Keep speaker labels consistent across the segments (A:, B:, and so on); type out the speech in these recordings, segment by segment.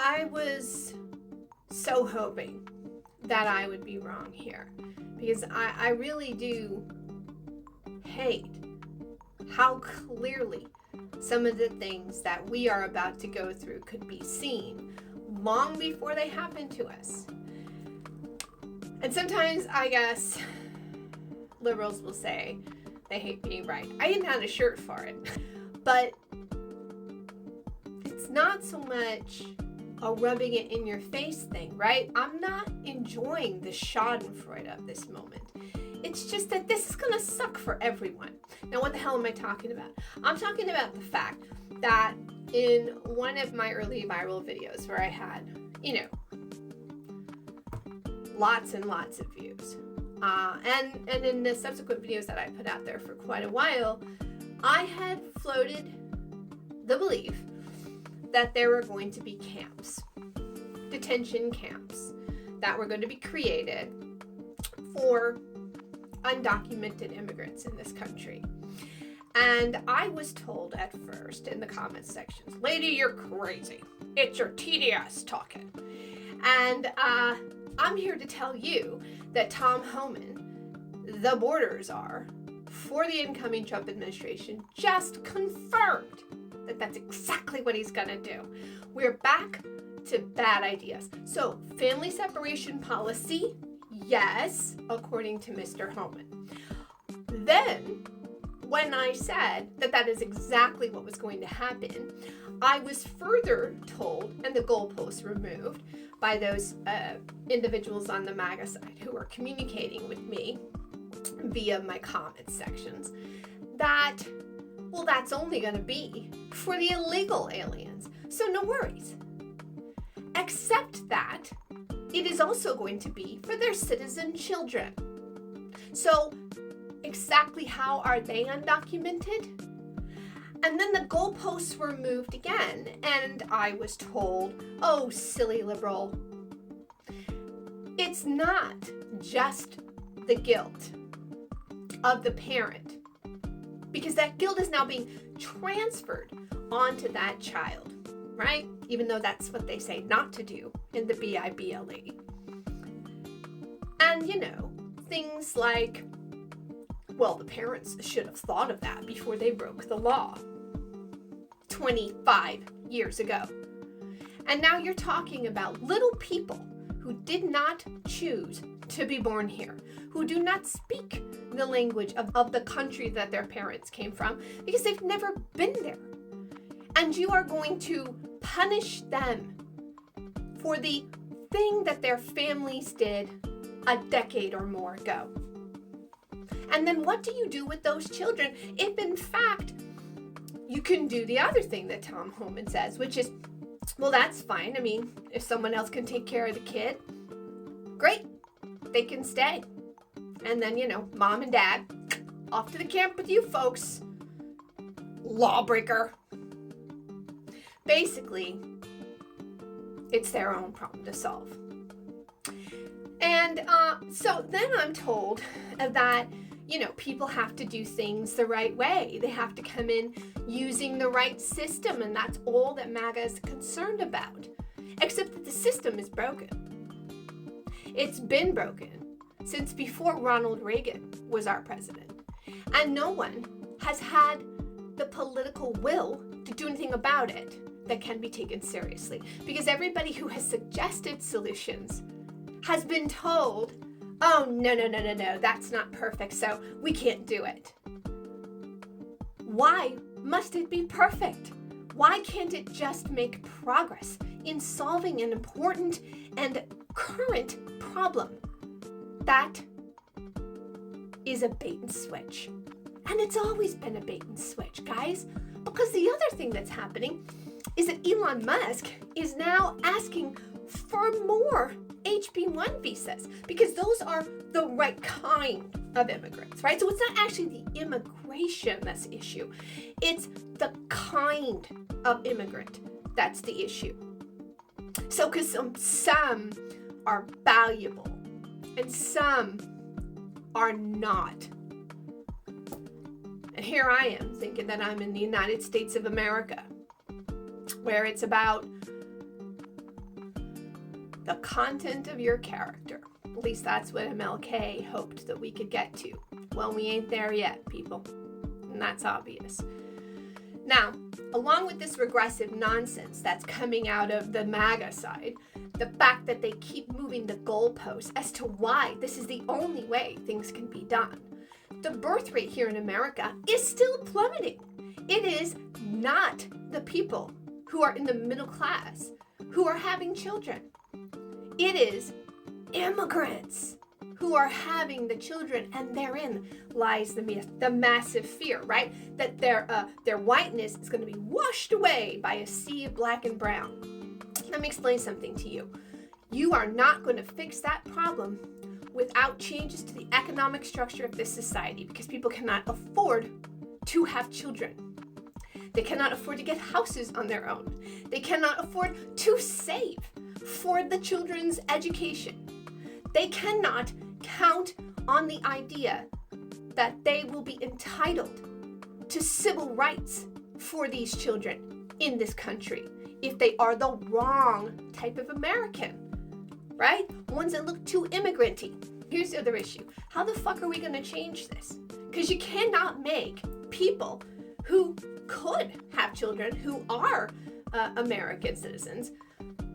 A: I was so hoping that I would be wrong here, because I really do hate how clearly some of the things that we are about to go through could be seen long before they happen to us. And sometimes, I guess, liberals will say they hate being right. I even had a shirt for it. But it's not so much a rubbing it in your face thing, right? I'm not enjoying the schadenfreude of this moment. It's just that this is gonna suck for everyone. Now, what the hell am I talking about? I'm talking about the fact that in one of my early viral videos where I had, lots and lots of views, and in the subsequent videos that I put out there for quite a while, I had floated the belief that there were going to be camps, detention camps, that were going to be created for undocumented immigrants in this country. And I was told at first in the comments sections, "Lady, you're crazy. It's your TDS talking." And I'm here to tell you that Tom Homan, the border czar for the incoming Trump administration, just confirmed that that's exactly what he's gonna do. We're back to bad ideas. So, family separation policy, yes, according to Mr. Homan. Then, when I said that that is exactly what was going to happen, I was further told, and the goalposts removed, by those individuals on the MAGA side who were communicating with me via my comment sections, that, well, that's only going to be for the illegal aliens. So no worries. Except that it is also going to be for their citizen children. So exactly how are they undocumented? And then the goalposts were moved again, and I was told, "Oh, silly liberal, it's not just the guilt of the parent, because that guilt is now being transferred onto that child," right? Even though that's what they say not to do in the BIBLE. And, things like, well, the parents should have thought of that before they broke the law 25 years ago. And now you're talking about little people who did not choose to be born here, who do not speak the language of the country that their parents came from because they've never been there. And you are going to punish them for the thing that their families did a decade or more ago. And then what do you do with those children if, in fact, you can do the other thing that Tom Homan says, which is, well, that's fine. I mean, if someone else can take care of the kid, great, they can stay. And then, mom and dad, off to the camp with you folks. Lawbreaker. Basically, it's their own problem to solve. And so then I'm told that, people have to do things the right way. They have to come in using the right system, and that's all that MAGA is concerned about. Except that the system is broken. It's been broken since before Ronald Reagan was our president. And no one has had the political will to do anything about it that can be taken seriously. Because everybody who has suggested solutions has been told, "Oh, no, that's not perfect, so we can't do it." Why must it be perfect? Why can't it just make progress in solving an important and current problem that is a bait and switch? And it's always been a bait and switch, guys, because the other thing that's happening is that Elon Musk is now asking for more HB1 visas, because those are the right kind of immigrants, right? So it's not actually the immigration that's the issue. It's the kind of immigrant that's the issue. So because some are valuable and some are not. And here I am thinking that I'm in the United States of America, where it's about the content of your character. At least that's what MLK hoped that we could get to. Well, we ain't there yet, people. And that's obvious. Now, along with this regressive nonsense that's coming out of the MAGA side, the fact that they keep moving the goalposts as to why this is the only way things can be done. The birth rate here in America is still plummeting. It is not the people who are in the middle class who are having children. It is immigrants who are having the children, and therein lies the massive fear, right? That their whiteness is going to be washed away by a sea of black and brown. Let me explain something to you. You are not going to fix that problem without changes to the economic structure of this society, because people cannot afford to have children. They cannot afford to get houses on their own. They cannot afford to save for the children's education. They cannot count on the idea that they will be entitled to civil rights for these children in this country if they are the wrong type of American, right? Ones that look too immigrant-y. Here's the other issue. How the fuck are we going to change this? Because you cannot make people who could have children, who are American citizens,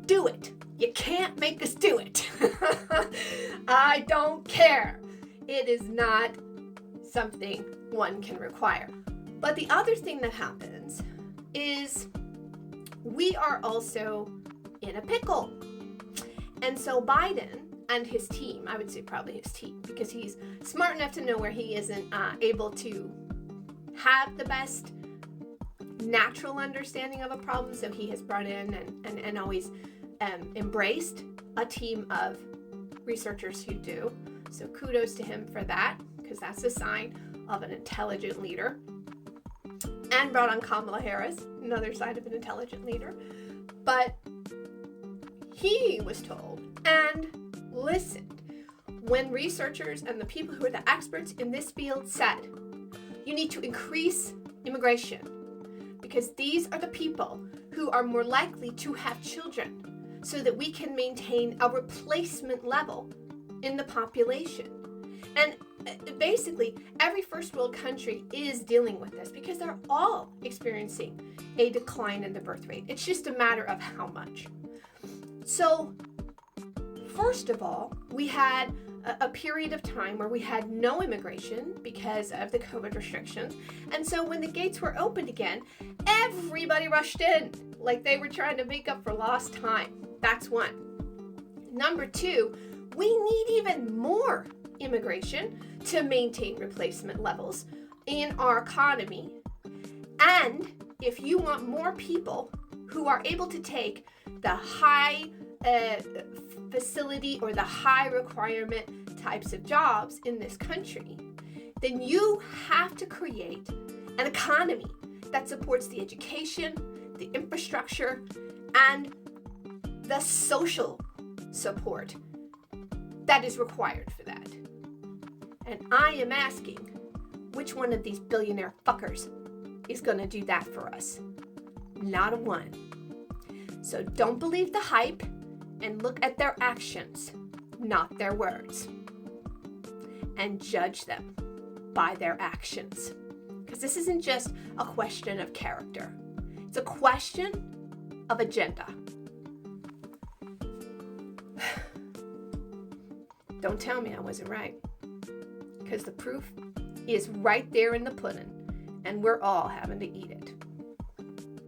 A: do it. You can't make us do it. I don't care. It is not something one can require. But the other thing that happens is we are also in a pickle. And so Biden and his team, I would say probably his team, because he's smart enough to know where he isn't able to have the best natural understanding of a problem, so he has brought in and always embraced a team of researchers who do. So kudos to him for that, because that's a sign of an intelligent leader. And brought on Kamala Harris, another side of an intelligent leader. But he was told and listened when researchers and the people who are the experts in this field said, you need to increase immigration, because these are the people who are more likely to have children, so that we can maintain a replacement level in the population. And basically, every first world country is dealing with this because they're all experiencing a decline in the birth rate. It's just a matter of how much. So, first of all, we had a period of time where we had no immigration because of the COVID restrictions. And so when the gates were opened again, everybody rushed in like they were trying to make up for lost time. That's one. Number two, we need even more immigration to maintain replacement levels in our economy. And if you want more people who are able to take the high facility or the high requirement types of jobs in this country, then you have to create an economy that supports the education, the infrastructure, and the social support that is required for that. And I am asking, which one of these billionaire fuckers is going to do that for us? Not a one. So don't believe the hype and look at their actions, not their words. And judge them by their actions. Because this isn't just a question of character. It's a question of agenda. Don't tell me I wasn't right. Because the proof is right there in the pudding, and we're all having to eat it.